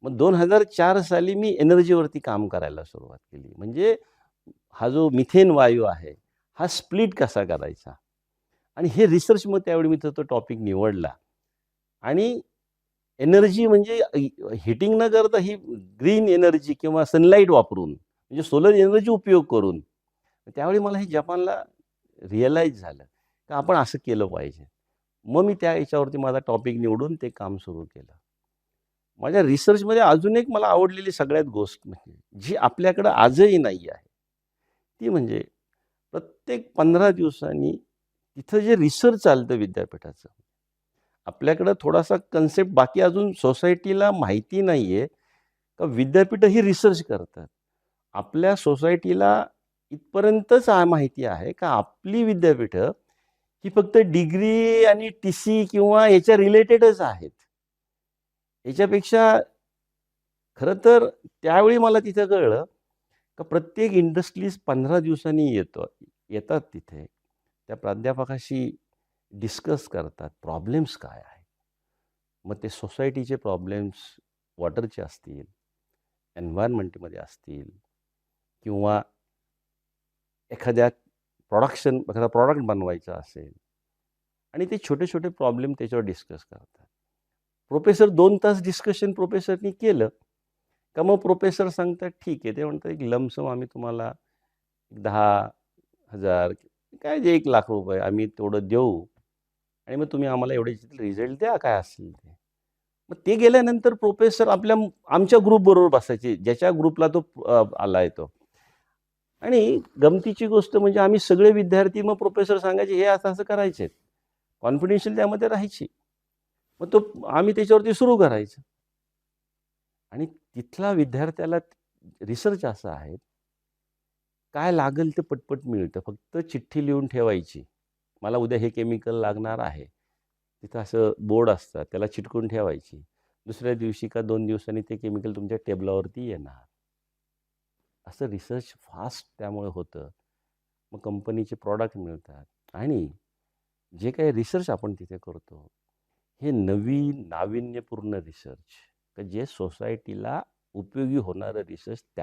मग 2004 साली मी एनर्जीवरती काम करायला सुरुवात केली. म्हणजे हा जो मिथेन वायू आहे, हा स्प्लिट कसा करायचा? आणि हे रिसर्च मग त्यावेळी मी तो टॉपिक निवडला आणि एनर्जी म्हणजे हीटिंग न करता ही ग्रीन एनर्जी किंवा सनलाईट वापरून, म्हणजे सोलर एनर्जी उपयोग करून. त्यावेळी मला हे जपानला रिअलाईज झालं, की आपण असं केलं पाहिजे. मग मी त्या ह्याच्यावरती माझा टॉपिक निवडून ते काम सुरू केलं. माझ्या रिसर्चमध्ये अजून एक मला आवडलेली सगळ्यात गोष्ट म्हणजे जी आपल्याकडं आजही नाही आहे, ती म्हणजे प्रत्येक 15 दिवसांनी तिथं जे रिसर्च चालतं विद्यापीठाचं, आपल्याकडं थोडासा कन्सेप्ट बाकी अजून सोसायटीला माहिती नाही आहे का विद्यापीठं ही रिसर्च करतात. आपल्या सोसायटीला इथपर्यंतच माहिती आहे का आपली विद्यापीठं ही फक्त डिग्री आणि टी-सी किंवा याच्या रिलेटेडच आहेत. याच्यापेक्षा खरं तर त्यावेळी मला तिथं कळलं का प्रत्येक इंडस्ट्रीज 15 दिवसांनी येतात तिथे. त्या प्राध्यापकाशी डिस्कस करतात. प्रॉब्लेम्स काय आहेत? मग ते सोसायटीचे प्रॉब्लेम्स वॉटरचे असतील, एन्व्हायर्नमेंटमध्ये असतील किंवा एखादा प्रॉडक्ट बनवायचा असेल आणि ते छोटे-छोटे प्रॉब्लेम त्याच्यावर डिस्कस करतात. प्रोफेसर 2 तास डिस्कशन प्रोफेसरनी केलं, का मग प्रोफेसर सांगतात, "ठीक आहे." ते म्हणतात, "एक लमसम आम्ही तुम्हाला 10,000 काय जे ₹1,00,000 आम्ही तेवढं देऊ आणि मग तुम्ही आम्हाला एवढे रिझल्ट द्या काय असेल ते." मग ते गेल्यानंतर प्रोफेसर आमच्या ग्रुपबरोबर बसायचे, ज्याच्या ग्रुपला तो आलाय तो. आणि गमतीची गोष्ट म्हणजे आम्ही सगळे विद्यार्थी मग प्रोफेसर सांगायचे, "हे असं-असं करायचे." कॉन्फिडेन्शियल त्यामध्ये राहायची. मग आम्ही त्याच्यावरती सुरू करायचं. आणि तिथला विद्यार्थ्याला रिसर्च असा आहे, काय लागेल ते पटपट मिळतं. फक्त चिठ्ठी लिहून ठेवायची. मला उद्या हे केमिकल लागणार आहे. तिथं असं बोर्ड असतात, त्याला चिटकवून ठेवायची. दुसऱ्या दिवशी का 2 दिवसांनी ते केमिकल तुमच्या टेबलावरती येणार. असं रिसर्च फास्ट त्यामुळे होतं. मग कंपनीचे प्रॉडक्ट मिळतात आणि जे काही रिसर्च आपण तिथे करतो, हे नवीन नाविन्यपूर्ण रिसर्च, जे सोसायटीला उपयोगी होणारं रिसर्च त्या